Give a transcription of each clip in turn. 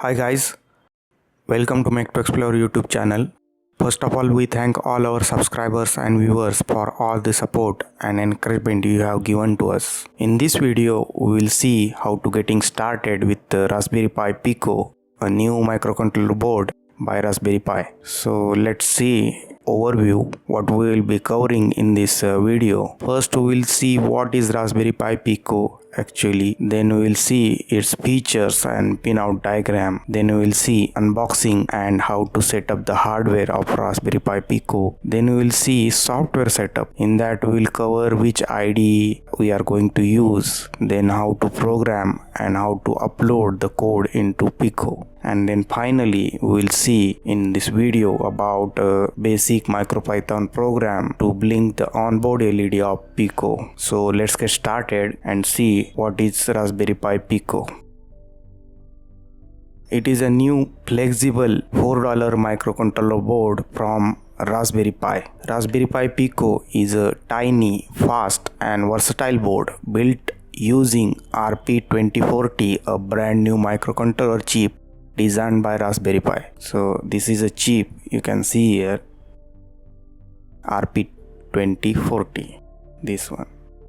Hi guys, welcome to Make to Explore YouTube channel. First of all, we thank all our subscribers and viewers for all the support and encouragement you have given to us. In this video, we will see how to getting started with the Raspberry Pi Pico, a new microcontroller board by Raspberry Pi. So let's see overview what we will be covering in this video. First we will see what is Raspberry Pi Pico actually, then we will see its features and pinout diagram, then we will see unboxing and how to set up the hardware of Raspberry Pi Pico, then we will see software setup. In that we will cover which IDE we are going to use, then how to program and how to upload the code into Pico, and then finally we will see in this video about a basic MicroPython program to blink the onboard LED of Pico. So let's get started and see what is Raspberry Pi Pico. It is a new flexible $4 microcontroller board from Raspberry Pi. Raspberry Pi Pico is a tiny, fast and versatile board built using RP2040, a brand new microcontroller chip designed by Raspberry Pi. So this is a chip you can see here, RP2040, this one.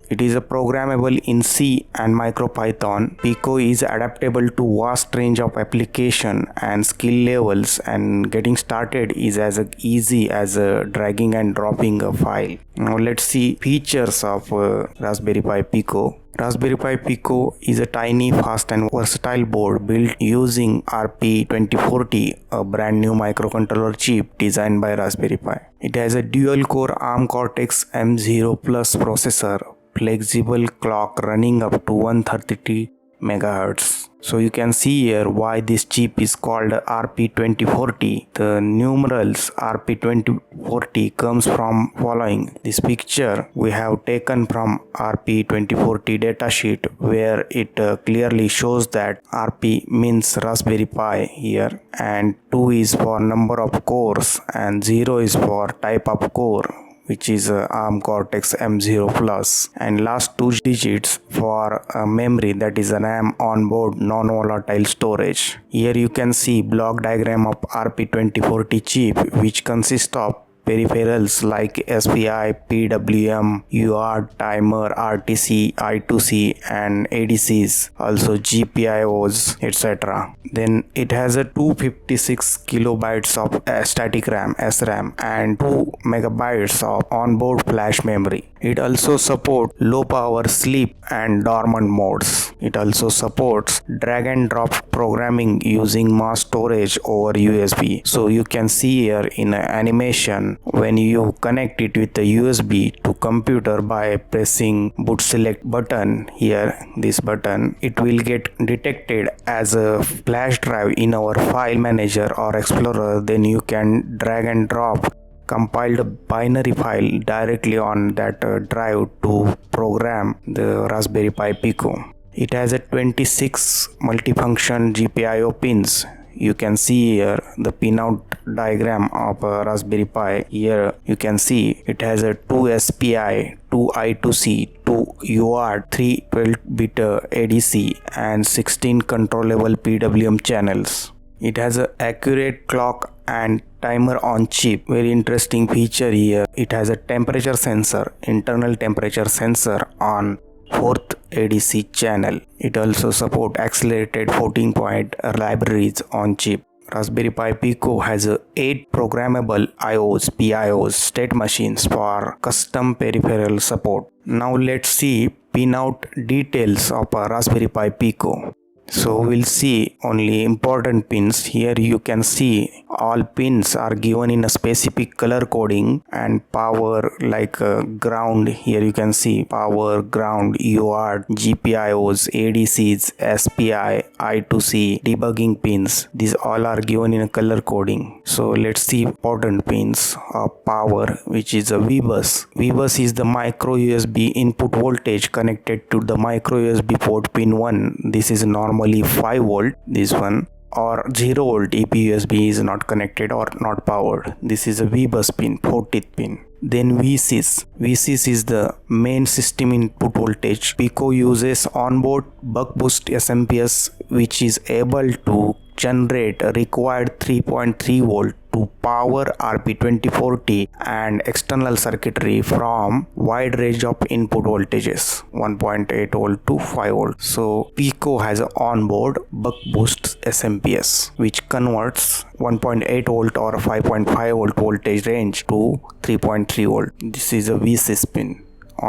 It is a programmable in C and MicroPython. Pico is adaptable to vast range of application and skill levels, and getting started is as easy as dragging and dropping a file. Now let's see features of Raspberry Pi Pico. Raspberry Pi Pico is a tiny, fast and versatile board built using RP2040, a brand new microcontroller chip designed by Raspberry Pi. It has a dual-core ARM Cortex M0 Plus processor, flexible clock running up to 133 MHz. So you can see here why this chip is called RP2040. The numerals RP2040 comes from following. This picture we have taken from RP2040 datasheet, where it clearly shows that RP means Raspberry Pi here, and 2 is for number of cores and 0 is for type of core, which is ARM Cortex M0 Plus, and last 2 digits for memory, that is an RAM onboard non-volatile storage. Here you can see block diagram of RP2040 chip, which consists of peripherals like SPI, PWM, UART, timer, RTC, I2C and ADCs, also GPIOs, etc. Then it has a 256 kilobytes of static RAM, SRAM, and 2 megabytes of onboard flash memory. It also supports low power sleep and dormant modes. It also supports drag and drop programming using mass storage over USB. So you can see here in an animation, when you connect it with the USB to computer by pressing boot select button here, this button, it will get detected as a flash drive in our file manager or explorer. Then you can drag and drop compiled binary file directly on that drive to program the Raspberry Pi Pico. It has a 26 multifunction GPIO pins. You can see here the pinout diagram of Raspberry Pi. Here you can see it has a 2 SPI, 2 I2C, 2 UART, 3 12-bit ADC and 16 controllable PWM channels. It has an accurate clock and timer on chip. Very interesting feature here. It has a temperature sensor, internal temperature sensor on 4th ADC channel. It also supports accelerated 14-point libraries on chip. Raspberry Pi Pico has 8 programmable IOs, PIOs, state machines for custom peripheral support. Now let's see pinout details of Raspberry Pi Pico. So we'll see only important pins. Here you can see all pins are given in a specific color coding, and power like ground. Here you can see power, ground, UART, GPIOs, ADCs, SPI, I2C, debugging pins. These all are given in a color coding. So let's see important pins of power, which is a VBus. VBus is the micro USB input voltage connected to the micro USB port pin 1. This is normally 5 volt, this one, or 0 volt if USB is not connected or not powered. This is a VBus pin, 40th pin. Then VSys. VSys is the main system input voltage. Pico uses onboard buck boost SMPS, which is able to generate a required 3.3 volt to power RP2040 and external circuitry from wide range of input voltages 1.8 volt to 5 volt. So Pico has an onboard buck boost SMPS which converts 1.8 volt or 5.5 volt voltage range to 3.3 volt. This is a VCS pin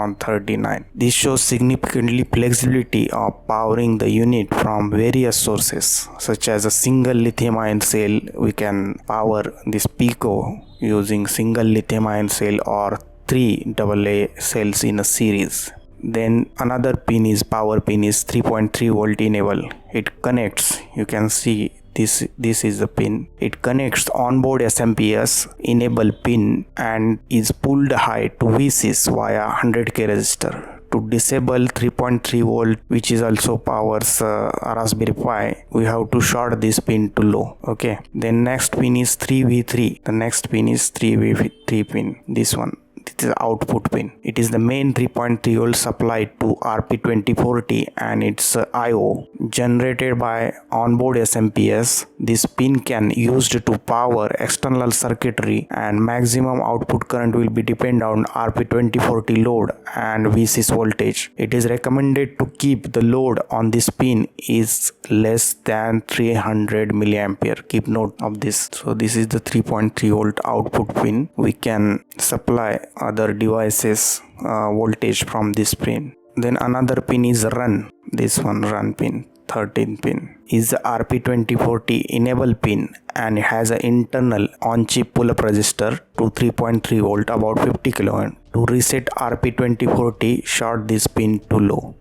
on 39. This shows significantly flexibility of powering the unit from various sources such as a single lithium ion cell. We can power this Pico using single lithium ion cell or 3 AA cells in a series. Then another pin is power pin is 3.3 volt enable. It connects, you can see this is the pin. It connects onboard SMPS enable pin and is pulled high to VCS via 100k resistor. To disable 3.3 volt, which is also powers Raspberry Pi, we have to short this pin to low. Okay, then next pin is 3V3. The next pin is 3V3 pin, this one. This is output pin. It is the main 3.3 volt supply to RP2040 and its I/O generated by onboard SMPS. This pin can used to power external circuitry and maximum output current will be depend on RP2040 load and VCS voltage. It is recommended to keep the load on this pin is less than 300 milliampere. Keep note of this. So this is the 3.3 volt output pin. We can supply other devices voltage from this pin. Then another pin is run. This one run pin, 13 pin, is the RP2040 enable pin and has an internal on-chip pull-up resistor to 3.3 volt about 50 kilo. To reset RP2040, short this pin to low.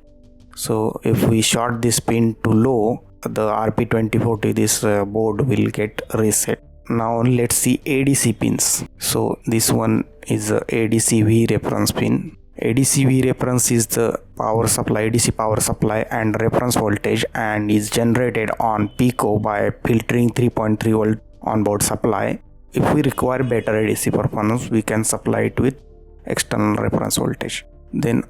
So if we short this pin to low, the RP2040 this board will get reset. Now let's see ADC pins. So this one is the ADC-V reference pin. ADC-V reference is the power supply, ADC power supply and reference voltage and is generated on Pico by filtering 3.3 volt onboard supply. If we require better ADC performance, we can supply it with external reference voltage. Then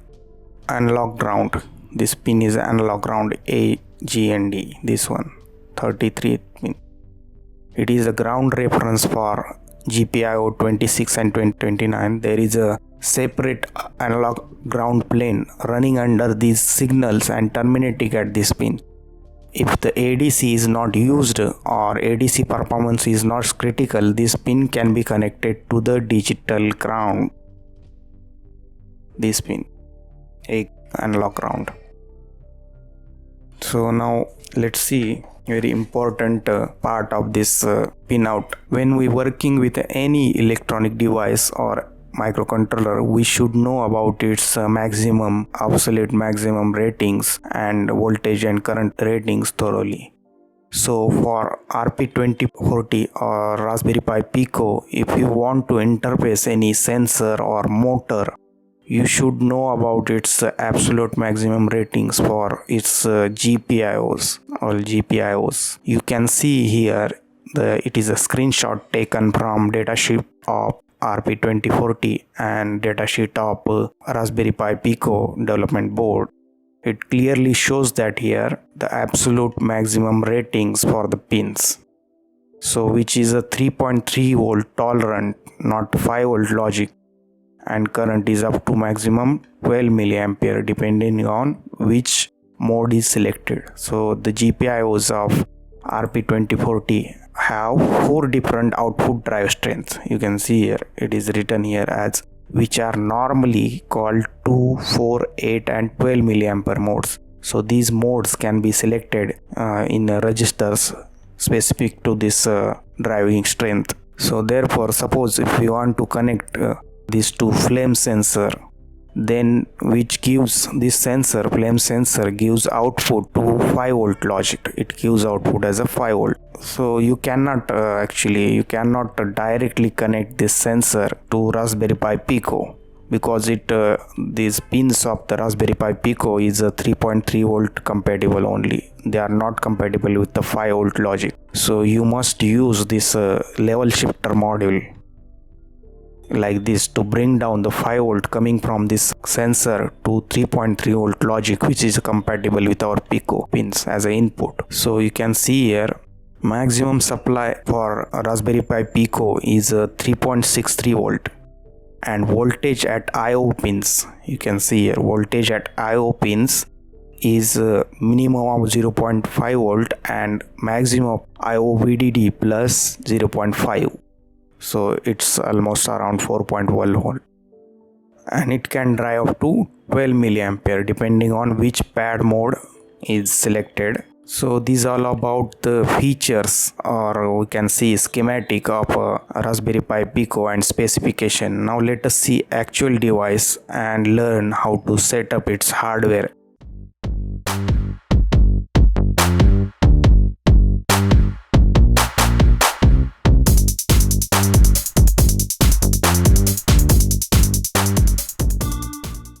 analog ground. This pin is analog ground AGND. This one, 33 pin. It is a ground reference for GPIO 26 and 29. There is a separate analog ground plane running under these signals and terminating at this pin. If the ADC is not used or ADC performance is not critical, this pin can be connected to the digital ground. This pin, a analog ground. So now let's see very important part of this pinout. When we working with any electronic device or microcontroller, we should know about its maximum, absolute maximum ratings and voltage and current ratings thoroughly. So for RP2040 or Raspberry Pi Pico, if you want to interface any sensor or motor, you should know about its absolute maximum ratings for its GPIOs or GPIOs. You can see here it is a screenshot taken from datasheet of RP2040 and datasheet of Raspberry Pi Pico development board. It clearly shows that here the absolute maximum ratings for the pins. So which is a 3.3 volt tolerant, not 5 volt logic, and current is up to maximum 12 milliampere depending on which mode is selected. So the GPIOs of RP2040 have 4 different output drive strengths. You can see here it is written here as which are normally called 2, 4, 8 and 12 milliampere modes. So these modes can be selected in registers specific to this driving strength. So therefore, suppose if we want to connect this to flame sensor, then which gives this sensor, flame sensor gives output to 5 volt logic. It gives output as a 5 volt. So you cannot directly connect this sensor to Raspberry Pi Pico because these pins of the Raspberry Pi Pico is a 3.3 volt compatible only. They are not compatible with the 5 volt logic. So you must use this level shifter module like this to bring down the 5 volt coming from this sensor to 3.3 volt logic, which is compatible with our Pico pins as an input. So you can see here Maximum supply for Raspberry Pi Pico is 3.63 volt, and voltage at I/O pins, you can see here, voltage at I/O pins is minimum of 0.5 volt and maximum of I/O VDD plus 0.5, so it's almost around 4.1 volt, and it can drive up to 12 milliampere depending on which pad mode is selected. So these are all about the features, or we can see schematic of Raspberry Pi Pico and specification. Now let us see actual device and learn how to set up its hardware